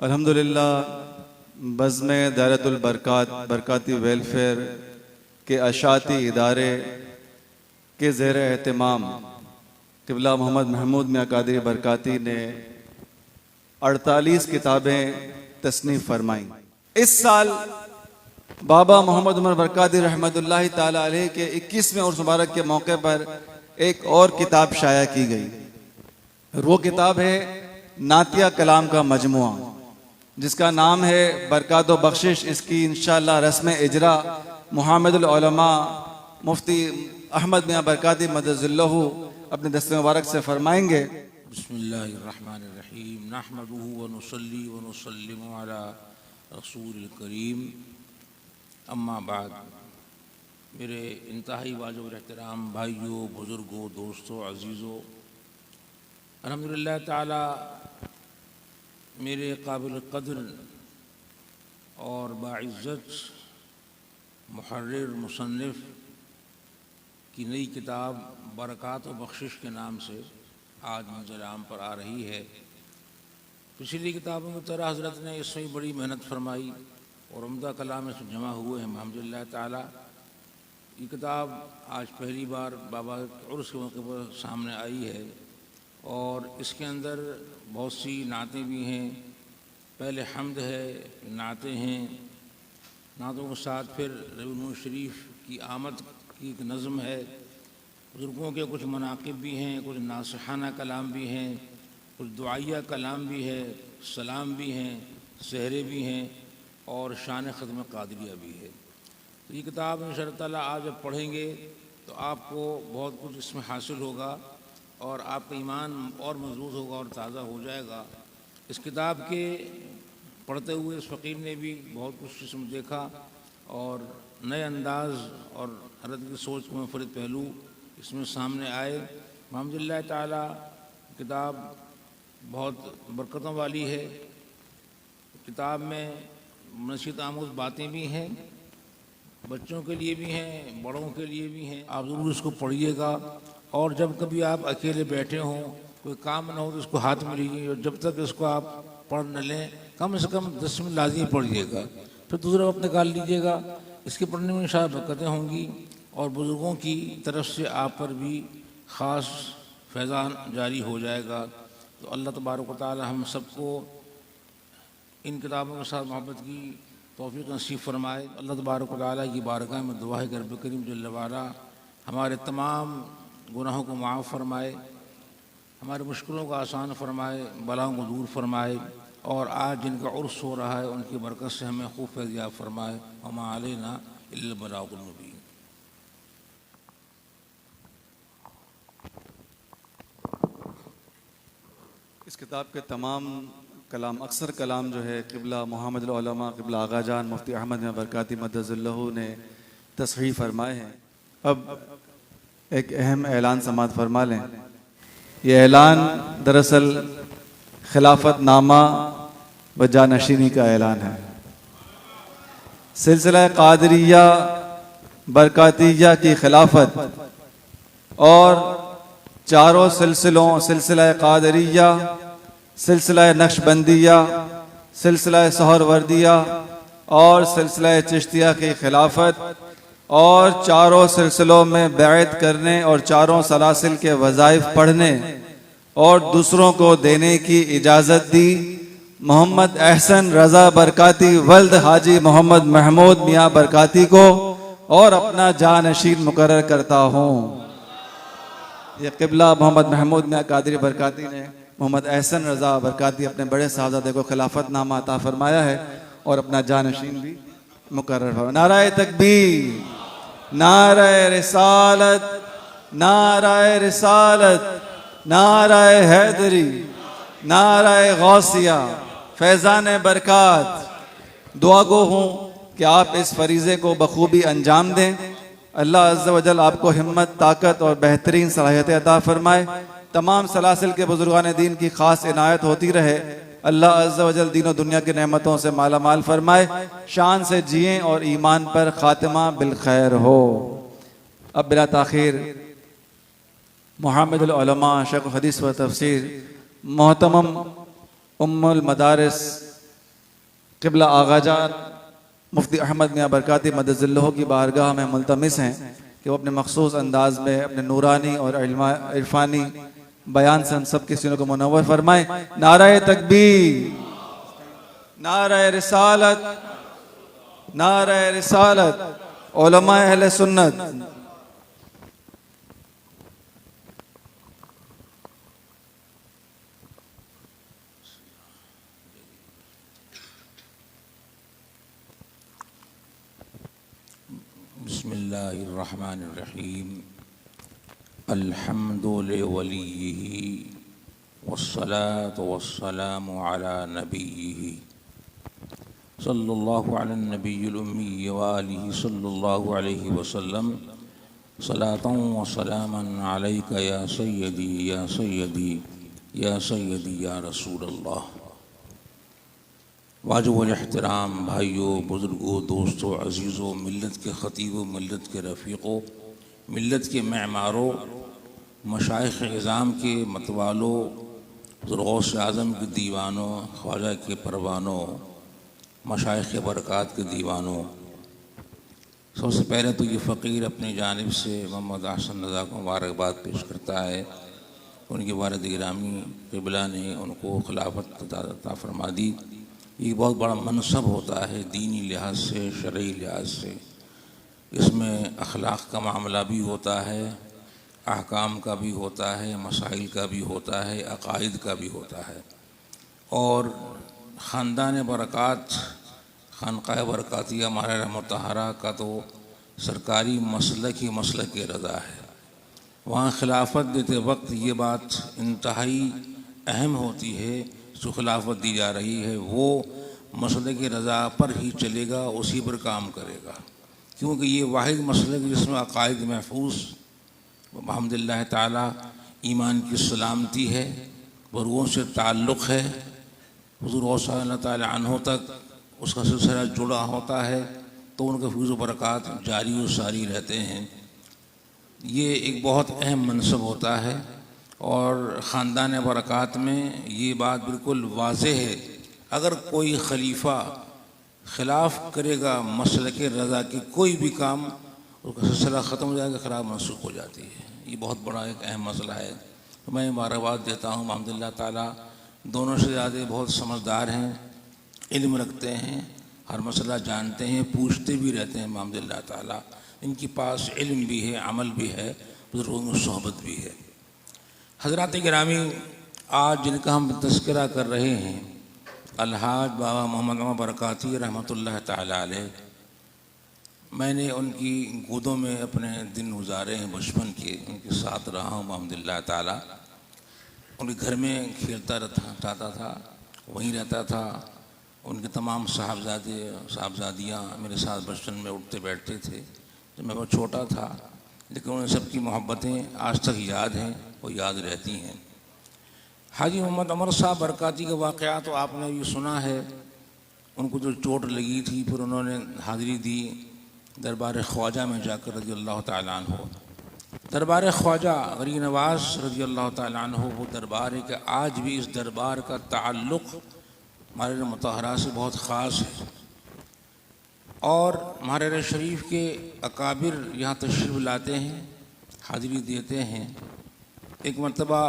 अल्हम्दुलिल्लाह बज़्म दायरतुल बरकात बरकाती वेलफेयर के अशाती इदारे के ज़ेर एहतमाम क़िबला मोहम्मद महमूद मियाँ कादरी बरकाती ने 48 किताबें तस्नीफ़ फरमाई। इस साल बाबा मोहम्मद उमर बरकाती रहमतुल्लाहि ताला अलैह के 21वें उर्स मुबारक के मौके पर एक और किताब शाया की गई। वो किताब है नातिया कलाम का मजमुआ, जिसका नाम है बरकात व बख्शिश। इसकी इंशाअल्लाह रस्म इजरा मुहम्मदुल उलमा मुफ्ती अहमद मियाँ बरकाती मदज़िल्लहु अपने दस्ते मुबारक से फरमाएंगे। बिस्मिल्लाहिर्रहमानिर्रहीम नहमदुहु व नुसल्ली व नुसल्लिमु अला रसूलिल करीम अम्मा बाद। मेरे इंतहाई वाजिब एहतराम भाइयों, बुज़ुर्गों, दोस्तों, अज़ीज़ों, अल्हम्दुलिल्लाह ताला मेरे काबिल क़द्र और बाइज़्ज़त मुहर्रिर मुसन्निफ़ की नई किताब बरकात व बख्शिश के नाम से आज मंज़िल आम पर आ रही है। पिछली किताबों की तरह हज़रत ने इसमें बड़ी मेहनत फरमाई और उम्दा कलाम इसमें जमा हुए हैं अल्हम्दुलिल्लाह ताला। ये किताब आज पहली बार बाबा उर्स के मौके पर सामने आई है और इसके अंदर बहुत सी नातें भी हैं। पहले हम्द है, नातें हैं, नातों के साथ फिर रबीउल शरीफ की आमद की एक नज़म है। बुज़ुर्गों के कुछ मनाक़िब भी हैं, कुछ नासिहाना कलाम भी हैं, कुछ दुआइया कलाम भी है, सलाम भी हैं, सहरे भी हैं और शान ख़त्म क़ादरिया भी है। तो ये किताब इंशाअल्लाह ताला आज जब पढ़ेंगे तो आपको बहुत कुछ इसमें हासिल होगा और आपका ईमान और मज़बूत होगा और ताज़ा हो जाएगा। इस किताब के पढ़ते हुए इस फ़कीर ने भी बहुत कुछ इसमें देखा और नए अंदाज़ और हज़रत की सोच के मुनफरिद पहलू इसमें सामने आए। अल्हम्दुलिल्लाह ताला किताब बहुत बरकतों वाली है। किताब में नसीहत आमूज़ बातें भी हैं, बच्चों के लिए भी हैं, बड़ों के लिए भी हैं। आप ज़रूर इसको पढ़िएगा और जब कभी आप अकेले बैठे हों, कोई काम ना हो तो इसको हाथ में लीजिए और जब तक इसको आप पढ़ न लें कम से कम 10 मिनट लाज़मी पढ़िएगा, फिर दूसरा वक्त निकाल लीजिएगा। इसके पढ़ने में इंशाअल्लाह बरकतें होंगी और बुज़ुर्गों की तरफ से आप पर भी ख़ास फैज़ान जारी हो जाएगा। तो अल्लाह तबारक व तआला हम सबको इन किताबों के साथ मोहब्बत की तौफ़ीक़ नसीब फरमाए। अल्लाह तबारक व तआला की बारगाह में दुआ है कि रब्बुल करीम जल्ल वाला हमारे तमाम गुनाहों को माफ़ फरमाए, हमारे मुश्किलों को आसान फरमाए, बलाओं को दूर फरमाए और आज जिनका उर्स हो रहा है उनकी बरकत से हमें खूब फैज़याब फरमाए। वमा अलैना इल्लल बलागुल मुबीन। इस किताब के तमाम कलाम, अक्सर कलाम जो है क़िबला मोहम्मद उलमा क़िबला आगा जान मुफ्ती अहमद मियाँ बरकाती मदज़िल्लहु ने तस्हीह फरमाए हैं। अब एक अहम ऐलान समाअत फरमा लें। ये ऐलान दरअसल खिलाफत नामा व जानशीनी का ऐलान है। सिलसिला क़ादरिया बरकातिया की खिलाफत और चारों सिलसिलों, सिलसिला क़ादरिया, सिलसिला नक्शबंदिया, सिलसिला सहरवर्दिया और सिलसिला चिश्तिया की खिलाफत और चारों सिलसिलों में बैत करने और चारों सलासिल के वज़ाइफ पढ़ने और दूसरों को देने की इजाज़त दी मोहम्मद अहसन रज़ा बरकाती वल्द हाजी मोहम्मद महमूद मियाँ बरकाती को और अपना जानशीन मुकर्रर करता हूँ। ये क़िबला मोहम्मद महमूद मियाँ कादरी बरकाती ने मोहम्मद अहसन रज़ा बरकाती अपने बड़े साहबज़ादे को खिलाफत नामा अता फरमाया है और अपना जानशीन भी मुकर्रर फरमाया। नाराए तकबीर, नाराए रिसालत, नाराए रिसालत, नाराए हैदरी, नाराए गौसिया, फैज़ान बरकात। दुआ गो हूँ कि आप इस फरीज़े को बखूबी अंजाम दें। अल्लाह अज़्ज़ा वजल आपको हिम्मत, ताकत और बेहतरीन सलाहियतें अता फरमाए। तमाम सलासिल के बुजुर्गान दीन की ख़ास इनायत होती रहे। अल्लाह अज़्ज़ा वजल दीन दुनिया की नेमतों से माला माल फरमाए। शान से जिएँ और ईमान पर ख़ातिमा बिलखैर हो। अब बिला ताख़ीर मुहम्मदुल उलमा शेख हदीस व तफसीर मोहतरम उम्मुल मदारिस क़िबला आगाजान मुफ्ती अहमद मियाँ बरकाती मदज़िल्लहु की बारगाह में मुल्तमिस हैं कि वो अपने मखसूस अंदाज में अपने नूरानी और इरफानी बयान से हम सब के सीनों को मुनव्वर फरमाएं। नाराए तकबीर, नाराए रिसालत, नाराए रिसालत, उलमाए अहले सुन्नत। बिस्मिल्लाहिर्रहमानिर्रहीम। अल्हम्दुलिल्लाहि वलिय्यिही वस्सलातु वस्सलामु अला नबिय्यिही सल्लल्लाहु अला नबिय्यिल उम्मी व आलिहि सल्लल्लाहु अलैहि वसल्लम। सलातन व सलामन अलैका या सय्यदी या सय्यदी या सय्यदी या रसूल अल्लाह। वाजिबुल एहतराम भाइयों, बुज़ुर्गों, दोस्तों, अज़ीज़ों, मिल्लत के ख़तीबों, मिल्लत के रफ़ीक़ों, मिल्लत के मेमारों, मशाइख़ इज़ाम के मतवालों, ग़ौस आज़म के दीवानों, ख्वाजा के परवानों, मशाइख़ बरक़ात के दीवानों, सबसे पहले तो ये फ़कीर अपनी जानिब से मोहम्मद अहसन रज़ा को मुबारकबाद पेश करता है। उनके वालिद गिरामी क़िबला ने उनको खिलाफत अता फ़रमा दी। ये बहुत बड़ा मनसब होता है दीनी लिहाज से, शरई लिहाज से। इसमें अखलाक़ का मामला भी होता है, अहकाम का भी होता है, मसाइल का भी होता है, अक़ाइद का भी होता है। और ख़ानदान बरक़ात, खानक़ाह बरक़ातिया महर्रा मुतहरा का तो सरकारी मसलक ही मसलक रज़ा है। वहाँ खिलाफत देते वक्त ये बात इंतहाई अहम होती है, जो खिलाफत दी जा रही है वो मसलक रज़ा पर ही चलेगा, उसी पर काम करेगा, क्योंकि ये वाहिद मसलक जिसमें अक़ाइद महफूज अल्हम्दुलिल्लाह ताला, ईमान की सलामती है, बुज़ुर्गों से ताल्लुक़ है, हुज़ूर गौस ताला अन्हो तक उसका सिलसिला जुड़ा होता है, तो उनके फैज़ व बरक़ात जारी व सारी रहते हैं। ये एक बहुत अहम मनसब होता है और ख़ानदान बरक़ात में ये बात बिल्कुल वाज़ेह है। अगर कोई खलीफा खिलाफ करेगा मसलक रज़ा के कोई भी काम, उसका सिलसिला ख़त्म हो जाएगा, खराब मनसूख हो जाती है। ये बहुत बड़ा एक अहम मसला है। तो मैं मुबारकबाद देता हूँ अल्हम्दुलिल्लाह ताला, दोनों से ज़्यादा बहुत समझदार हैं, इल्म रखते हैं, हर मसला जानते हैं, पूछते भी रहते हैं अल्हम्दुलिल्लाह ताला। इनके पास इल्म भी है, अमल भी है, बुज़ुर्गों की सोहबत भी है। हज़रात गिरामी, आज जिनका हम तज़किरा कर रहे हैं, अलहाज बाबा मोहम्मद अमर बरकाती रहमतुल्लाह ताला अलैह। मैंने उनकी गोदों में अपने दिन गुजारे हैं बचपन के, उनके साथ रहा हूँ अल्हम्दुलिल्लाह ताला। उनके घर में खेलता रहता था, वहीं रहता था। उनके तमाम साहबजादियाँ मेरे साथ बचपन में उठते बैठते थे जब मैं बहुत छोटा था, लेकिन उन सबकी मोहब्बतें आज तक याद हैं, वो याद रहती हैं। हाजी मोहम्मद अमर साहब बरकाती का वाक़या तो आपने ये सुना है। उनको जो चोट लगी थी, फिर उन्होंने हाज़िरी दी दरबार ख्वाजा में जाकर रज़ी अल्लाह ताला अन्हु। दरबार ख्वाजा गरीब नवाज़ रज़ी अल्लाह ताला अन्हु वो दरबार है कि आज भी इस दरबार का ताल्लुक़ महर्रा मुतहरा से बहुत ख़ास है। और महर्रा शरीफ के अकाबिर यहाँ तशरीफ़ लाते हैं, हाज़िरी देते हैं। एक मरतबा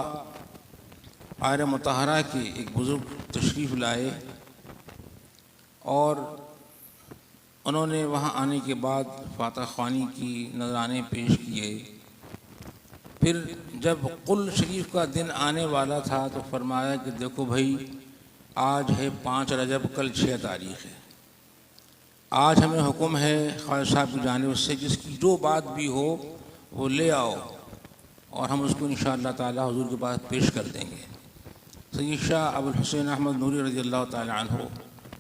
महर्रा मुतहरा के एक बुज़ुर्ग तशरीफ़ लाए और उन्होंने वहाँ आने के बाद फातह ख़्वानी की नज़राने पेश किए। फिर जब कुल शरीफ का दिन आने वाला था तो फरमाया कि देखो भाई, आज है 5 रजब, कल 6 तारीख़ है। आज हमें हुक्म है ख्वाजा साहब की जानिब से, जिसकी जो बात भी हो वो ले आओ और हम उसको इंशाअल्लाह ताला हुज़ूर के पास पेश कर देंगे। सैयद शाह अबुल हुसैन अहमद नूरी रज़ी अल्लाह ताला अन्हु,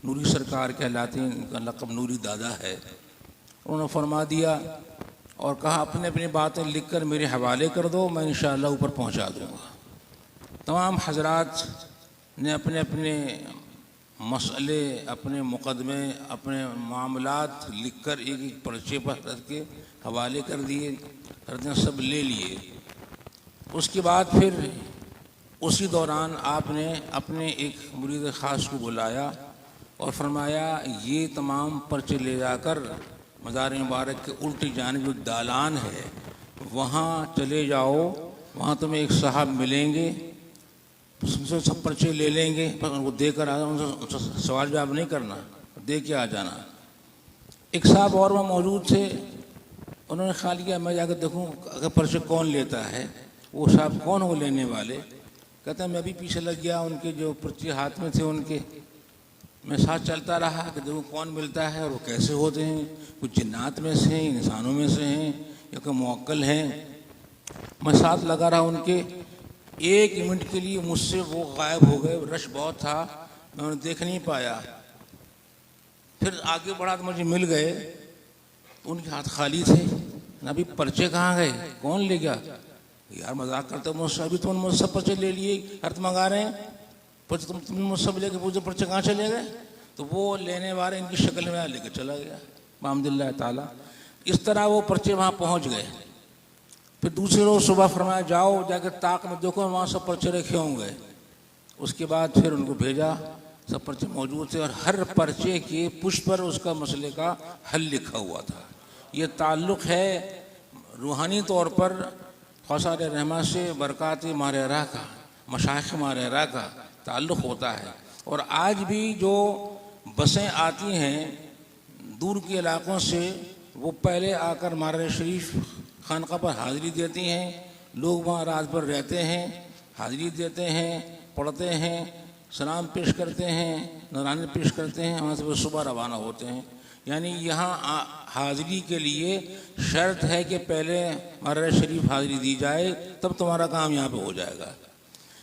नूरी सरकार कहलाते हैं, इनका लक़ब नूरी दादा है। उन्होंने फरमा दिया और कहा अपने अपनी बातें लिख कर मेरे हवाले कर दो, मैं इंशाअल्लाह ऊपर पहुँचा दूँगा। तमाम हज़रात ने अपने अपने मसले, अपने मुक़दमे, अपने मामलात लिख कर एक एक पर्चे पर रख के हवाले कर दिए, हरदम सब ले लिए। उसके बाद फिर उसी दौरान आपने अपने एक मुरीद ख़ास को बुलाया और फरमाया ये तमाम पर्चे ले जाकर मज़ार मुबारक के उल्टी जानिब जो दालान है वहाँ चले जाओ, वहाँ तुम्हें एक साहब मिलेंगे, उनसे सब पर्चे ले लेंगे, पर उनको देकर आ जाओ, उनसे सवाल जवाब नहीं करना, दे के आ जाना। एक साहब और वहाँ मौजूद थे, उन्होंने ख्याल किया मैं जाकर देखूँ अगर पर्चे कौन लेता है, वो साहब कौन हो लेने वाले। कहते हैं मैं भी पीछे लग गया, उनके जो पर्चे हाथ में थे उनके, मैं साथ चलता रहा कि देखो कौन मिलता है और वो कैसे होते हैं, कुछ जिन्नात में से हैं, इंसानों में से हैं या कोई मुअक्कल हैं। मैं साथ लगा रहा उनके, 1 मिनट के लिए मुझसे वो गायब हो गए, रश बहुत था, मैं उन्हें देख नहीं पाया। फिर आगे बढ़ा तो मुझे मिल गए, उनके हाथ खाली थे, अभी पर्चे कहाँ गए, कौन ले गया। यार मजाक करते मुझसे, अभी तुम मुझसे पर्चे ले लिए, अर्थ मंगा रहे हैं, पर्चे तुम मुझसे लेके पूछे पर्चे कहाँ चले गए। तो वो लेने वाले इनकी शक्ल में लेके चला गया मामदिल्लाह ताला। इस तरह वो पर्चे वहाँ पहुँच गए। फिर दूसरे रोज़ सुबह फरमाया जाओ जाकर ताक में देखो, वहाँ सब पर्चे रखे होंगे। उसके बाद फिर उनको भेजा, सब पर्चे मौजूद थे और हर पर्चे के पुष्प पर उसका मसले का हल लिखा हुआ था। ये ताल्लुक़ है रूहानी तौर पर ख्वासा रहमा से, बरक़ात मारेरा का, मशाइख़ मारेरा का ताल्लुक़ होता है। और आज भी जो बसें आती हैं दूर के इलाक़ों से, वो पहले आकर मारेरा शरीफ खानका पर हाज़िरी देती हैं, लोग वहाँ रात भर रहते हैं, हाज़िरी देते हैं, पढ़ते हैं, सलाम पेश करते हैं, नज़राने पेश करते हैं, वहाँ से वो सुबह रवाना होते हैं। यानी यहाँ हाज़िरी के लिए शर्त है कि पहले मारेरा शरीफ हाज़िरी दी जाए, तब तुम्हारा काम यहाँ पे हो जाएगा।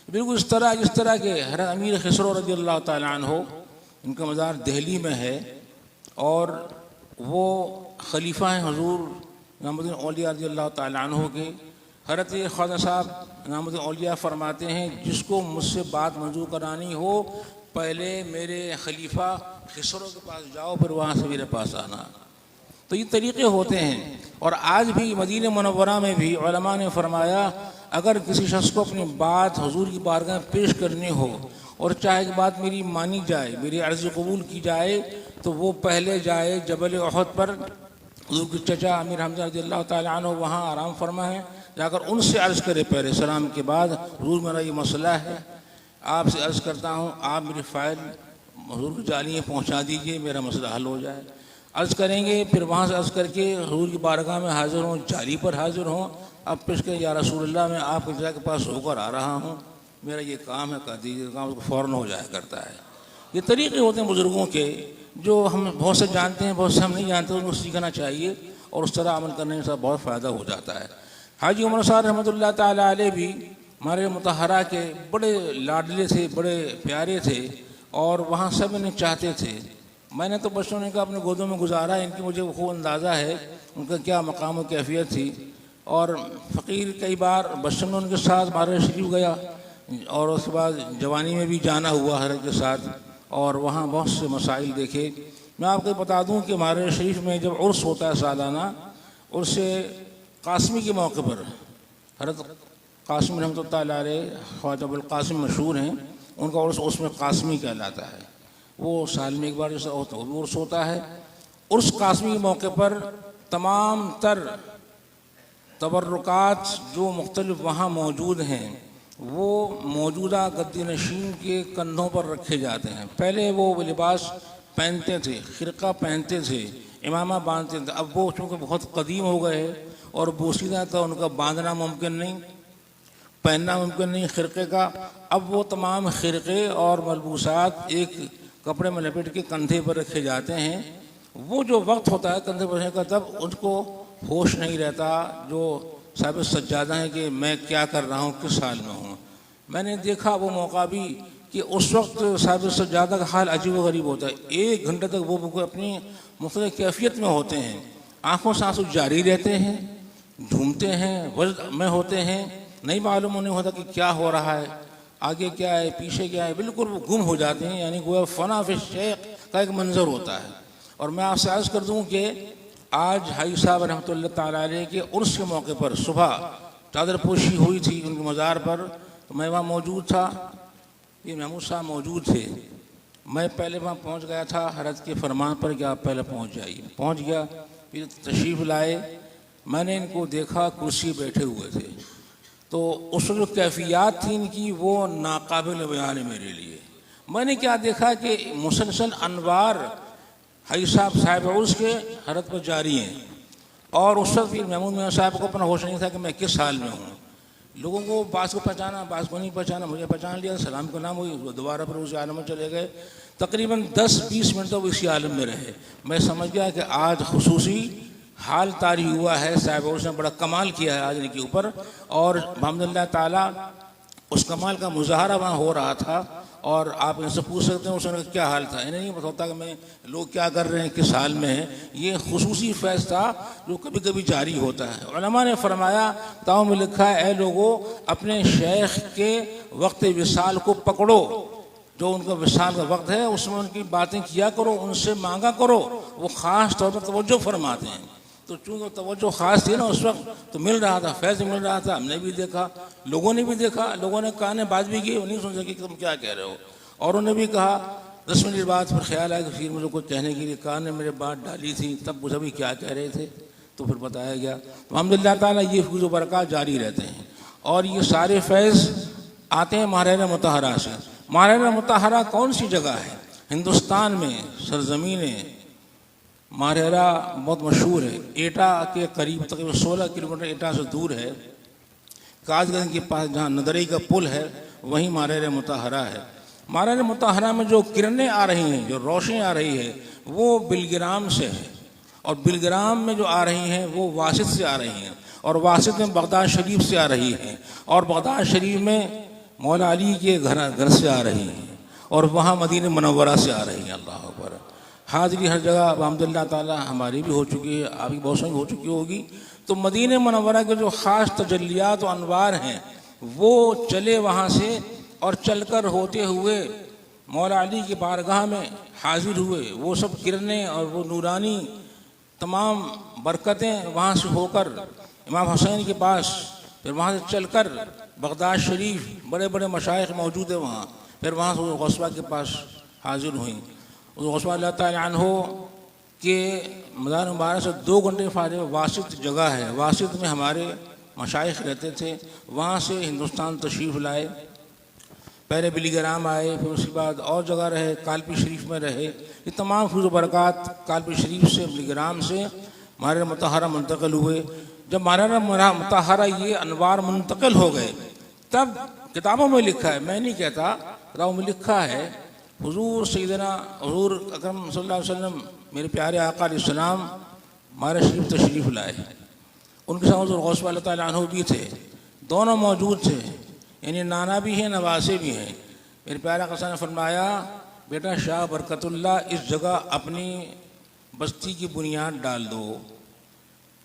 बिल्कुल इस तरह जिस तरह के हज़रत अमीर खिसरो रज़ियल्लाहु ताला अन्हु, इनका मज़ार दिल्ली में है और वो खलीफा हैं हुज़ूर इमामुद्दीन औलिया रज़ियल्लाहु ताला अन्हु के। हज़रत ख्वाजा साहब इमामुद्दीन औलिया फरमाते हैं जिसको मुझसे बात मंजूर करानी हो पहले मेरे खलीफा खिसरो के पास जाओ, फिर वहाँ से मेरे पास आना। तो ये तरीक़े होते हैं। और आज भी मदीना मुनव्वरा में भी उलमा ने फरमाया अगर किसी शख्स को अपनी बात हुजूर की बारगाह में पेश करनी हो और चाहे कि बात मेरी मानी जाए, मेरी अर्ज़ कबूल की जाए, तो वो पहले जाए जबल उहद पर, हुजूर के चचा अमीर हमज़ा रज़ियल्लाहु ताला अन्हु वहाँ आराम फरमा है, जाकर उनसे अर्ज़ करे पहले सलाम के बाद, हुजूर मेरा ये मसला है, आपसे अर्ज़ करता हूँ आप मेरी फ़ाइल हुजूर की जालियाँ पहुँचा दीजिए, मेरा मसला हल हो जाए। अर्ज़ करेंगे, फिर वहाँ से अर्ज़ करके हुजूर की बारगाह में हाज़िर हों, जाली पर हाज़िर हों, अब पेश करें या रसूलुल्लाह मैं आपके जगह के पास होकर आ रहा हूँ, मेरा ये काम है, कर दीजिए, काम उसको फ़ौरन हो जाया करता है। ये तरीक़े होते हैं बुज़ुर्गों के, जो हम बहुत से जानते हैं, बहुत से हम नहीं जानते, उनको सीखना चाहिए और उस तरह अमल करने से बहुत फ़ायदा हो जाता है। हाजी उमर साहब रहमतुल्लाह ताला अलैह भी हमारे मुतहरा के बड़े लाडले थे, बड़े प्यारे थे और वहाँ सब इन्हें चाहते थे। मैंने तो बच्चों ने कहा अपने गोदों में गुजारा, इनकी मुझे खूब अंदाज़ा है उनका क्या मकाम और कैफियत थी। और फ़कीर कई बार बचपन में उनके साथ मारेरा शरीफ गया और उसके बाद जवानी में भी जाना हुआ हज़रत के साथ और वहाँ बहुत से मसाइल देखे। मैं आपको बता दूँ कि मारेरा शरीफ में जब उर्स होता है सालाना, उर्स कासमी के मौके पर हज़रत कासिम रहमतुल्लाह अलैह ख्वाजा अबुल कासिम मशहूर हैं, उनका उर्स उसमें कासमी कहलाता है। वो साल में एक बार जैसा होता है वो भी उर्स होता है। उर्स कासमी के मौके पर तमाम तर तबर्रुकात जो मुख्तलिफ वहाँ मौजूद हैं वो मौजूदा गद्दी नशीन के कंधों पर रखे जाते हैं। पहले वो लिबास पहनते थे, खिरका पहनते थे, इमामा बांधते थे। अब वो चूँकि बहुत कदीम हो गए और बोसीदा था, उनका बांधना मुमकिन नहीं, पहनना मुमकिन नहीं खिरके का। अब वो तमाम खिरके और मलबूसात एक कपड़े में लपेट के कंधे पर रखे जाते हैं। वो जो वक्त होता है कंधे पर रखने का, तब उनको होश नहीं रहता जो साहिब सज्जादा है कि मैं क्या कर रहा हूँ, किस हाल में हूँ। मैंने देखा वो मौका भी कि उस वक्त साहिब सज्जादा का हाल अजीब व गरीब होता है। 1 घंटे तक वो अपनी मुख्तलिफ कैफियत में होते हैं, आँखों से आंसू जारी रहते हैं, झूमते हैं, वजद में होते हैं, नहीं मालूम नहीं होता कि क्या हो रहा है, आगे क्या है पीछे क्या है, बिल्कुल वो गुम हो जाते हैं। यानी गोया फना फिश शेख का एक मंजर होता है। और मैं आपसे अर्ज़ कर दूँ कि आज हाई साहब रहमतुल्लाह ताला अलैह के उर्स के मौके पर सुबह चादर पोशी हुई थी उनके मज़ार पर, तो मैं वहाँ मौजूद था, ये महमूद साहब मौजूद थे मैं पहले वहाँ पहुँच गया था, हज़रत के फरमान पर कि आप पहले पहुँच जाइए। पहुँच गया, फिर तशरीफ़ लाए, मैंने इनको देखा कुर्सी बैठे हुए थे, तो उस जो कैफियत थी इनकी वो नाकाबिल बयान है मेरे लिए। मैंने क्या देखा कि मुसलसल अनवार हाई साहब उसके हरत पर जारी हैं, और उस वक्त फिर महमूद मियाँ साहब को अपना होश नहीं था कि मैं किस हाल में हूँ। लोगों को बास को पहचाना, बास को नहीं पहचाना, मुझे पहचान लिया, सलाम का नाम हुई, वो दोबारा फिर उस आलम में चले गए। तकरीबन 10-20 मिनट तो इसी आलम में रहे। मैं समझ गया कि आज खुसूसी हाल तारी हुआ है, साहिब उसने बड़ा कमाल किया है आज इनके ऊपर, और अल्हम्दुलिल्लाह ताला उस कमाल का मुजाहरा वहाँ हो रहा था। और आप इनसे पूछ सकते हैं उसने क्या हाल था, इन्हें नहीं पता होता कि मैं लोग क्या कर रहे हैं, किस हाल में हैं। ये खुसूसी फैज़ था जो कभी कभी जारी होता है। उलमा ने फरमाया, ताऊ में लिखा है, ए लोगों अपने शेख के वक्त विसाल को पकड़ो, जो उनका विसाल का वक्त है उसमें उनकी बातें किया करो, उनसे मांगा करो, वो ख़ास तौर पर तवज्जो फरमाते हैं। तो चूँकि तवज्जो ख़ास थी ना उस वक्त, तो मिल रहा था, फैज़ मिल रहा था, हमने भी देखा, लोगों ने भी देखा, लोगों ने कान बात भी की, नहीं सुन सके कि तुम क्या कह रहे हो। और उन्होंने भी कहा 10 मिनट बाद फिर ख्याल आया कि फिर मुझे कुछ कहने के लिए कान ने मेरे बात डाली थी, तब मुझे भी क्या कह रहे थे, तो फिर बताया गया। तो अल्हम्दुलिल्लाह ताला ये फैज़ व बरक़ात जारी रहते हैं। और ये सारे फैज़ आते हैं महरैन मुतहरा से। महरैन मुतहरा कौन सी जगह है हिंदुस्तान में, सरज़मीन मारहरा बहुत मशहूर है, एटा के करीब तकरीबन 16 किलोमीटर एटा से दूर है। काजगंज के पास जहाँ नदरई का पुल है वहीं मारहरा मुतहरा है। मारहरा मुतहरा में जो किरणें आ रही हैं, जो रोशनी आ रही है, वो बिलग्राम से है, और बिलग्राम में जो आ रही हैं वो वासित से आ रही हैं, और वासित में बगदाद शरीफ से आ रही हैं, और बगदाद शरीफ में मौला अली के घर से आ रही हैं, और वहाँ मदीना मुनव्वरा से आ रही हैं। अल्लाह अकबर। हाज़िरी हर जगह अल्हम्दुलिल्लाह ताला हमारी भी हो चुकी है, आपकी बहुत सारी हो चुकी होगी। तो मदीना मुनव्वरा के जो ख़ास तजल्लियात और अनवार हैं वो चले वहाँ से, और चलकर होते हुए मौला अली की बारगाह में हाजिर हुए। वो सब किरणें और वो नूरानी तमाम बरकतें वहाँ से होकर इमाम हुसैन के पास, फिर वहाँ से चलकर बगदाद शरीफ, बड़े बड़े मशाइख मौजूद है वहाँ, फिर वहाँ से गौसवा के पास हाजिर हुई। उस गौसवा अल्लाह ताला अन्हो के मज़ार मुबारक से 2 घंटे फारे वासित जगह है, वासित में हमारे मशाइख रहते थे। वहाँ से हिंदुस्तान तशरीफ़ लाए, पहले बिलीग्राम आए, फिर उसके बाद और जगह रहे, कालपी शरीफ में रहे। ये तमाम फैज़ व बरक़ात कालपी शरीफ से, बिलीग्राम से मारहरा मुतहरा मुंतकिल हुए। जब मारहरा मुतहरा ये अनवार मुंतकिल हो गए, तब किताबों में लिखा है, मैं नहीं कहता, किताबों में लिखा है, हुजूर सैयदना हुजूर अकरम सल्लल्लाहु अलैहि वसल्लम मेरे प्यारे आका अलैहिस्सलाम मारहरा शरीफ तशरीफ़ लाए। उनके साथ हुजूर गौस अल्लाह ताला अन्हु भी थे, दोनों मौजूद थे, यानी नाना भी हैं, नवासे भी हैं। मेरे प्यारे आका ने फरमाया, बेटा शाह बरकतुल्लाह इस जगह अपनी बस्ती की बुनियाद डाल दो।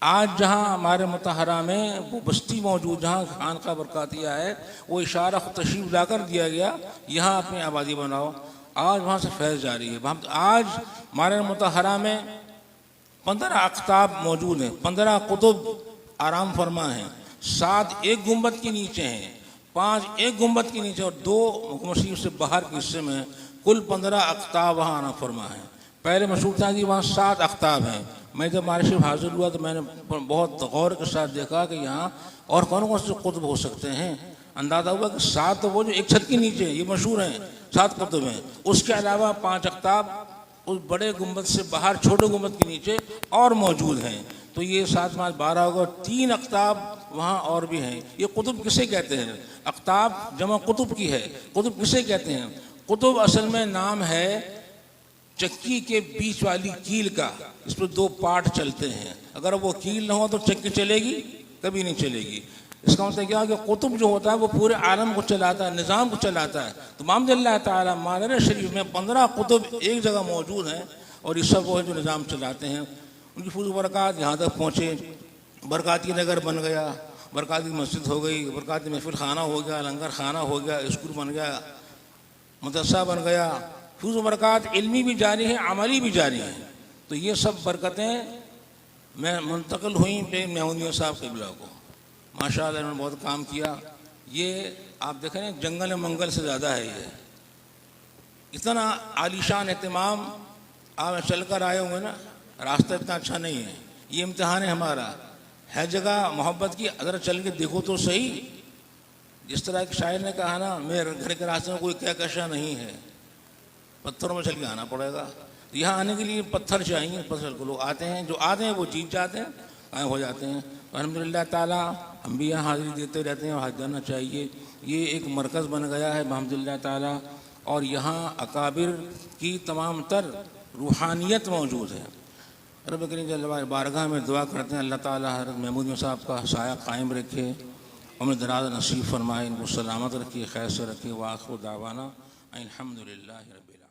आज जहाँ हमारे मुतहरा में वो बस्ती मौजूद, जहाँ खान का बरकातिया है, वो इशारा तशरीफ़ ला कर दिया गया, यहाँ अपनी आबादी बनाओ। आज वहाँ से फैज़ जारी है। आज हमारे मुतहरा में 15 अख्ताब मौजूद हैं, 15 कुतुब आराम फरमा हैं, 7 एक गुंबद के नीचे हैं, 5 एक गुंबद के नीचे, और 2 मसीह से बाहर के हिस्से में, कुल 15 अख्ताब वहाँ आराम फरमा हैं। पहले मशहूर था कि वहाँ 7 अख्ताब हैं। मैं जब मारे शरीफ हाजिर हुआ तो मैंने बहुत गौर के साथ देखा कि यहाँ और कौन कौन से कुतुब हो सकते हैं। अंदाज़ा हुआ कि 7 तो वो जो एक छत के नीचे ये मशहूर हैं, 7 कुतुब हैं। उसके अलावा 5 अख्ताब उस बड़े गुंबद से बाहर छोटे गुंबद के नीचे और मौजूद हैं। तो ये 7 5 12 होगा, 3 अख्ताब वहाँ और भी हैं। ये कुतुब किसे कहते हैं? अख्ताब जमा कुतुब की है। कुतुब किसे कहते हैं? कुतुब असल में नाम है चक्की के बीच वाली कील का, इस पर 2 पार्ट चलते हैं। अगर वो कील ना हो तो चक्की चलेगी? कभी नहीं चलेगी। इसका मतलब क्या है कि कुतुब जो होता है वो पूरे आलम को चलाता है, निज़ाम को चलाता है। तो अल्हम्दुलिल्लाह ताला मारहरा शरीफ में 15 कुतुब एक जगह मौजूद हैं, और ये सब वो है जो निज़ाम चलाते हैं। उनकी फूल बरक़ात यहाँ तक पहुँचे, बरक़ाती नगर बन गया, बरक़ाती मस्जिद हो गई, बरक़ाती महफिल खाना हो गया, लंगर खाना हो गया, स्कूल बन गया, मदरसा बन गया। फूज़ बरक़ात इल्मी भी जारी है, अमली भी जारी है। तो ये सब बरकतें मैं मुंतकिल हुई पे महमूद साहब क़िबला को। माशाअल्लाह इन्होंने बहुत काम किया। ये आप देखें जंगल मंगल से ज़्यादा है। ये इतना आलीशान एहतमाम आप चल कर आए होंगे ना, रास्ता इतना अच्छा नहीं है। ये इम्तिहान है हमारा, है जगह मोहब्बत की, अगर चल के देखो तो सही। जिस तरह के शायर ने कहा ना, मेरे घर के रास्ते में कोई कहकशा नहीं है, पत्थरों में चल के आना पड़ेगा। यहाँ आने के लिए पत्थर चाहिए, पत्थर को लोग आते हैं, जो आते हैं वो जीत जाते हैं, गायब हो जाते हैं। तो अल्हम्दुलिल्लाह ताला हम भी यहाँ हाजिरी देते रहते हैं और हाजिर जाना चाहिए। ये एक मरकज़ बन गया है अल्हम्दुलिल्लाह ताला, और यहाँ अकाबिर की तमाम तर रूहानियत मौजूद है। रब करीम जल्ल बारगाह में दुआ करते हैं अल्लाह ताला हज़रत महमूद में साहब का साया कायम रखे, उम्र दराज नसीब फरमाए, इनको सलामत रखिए, खैर से रखिए। व आखिर दावाना अल्हम्दुलिल्लाहि रब्बिल आलमीन।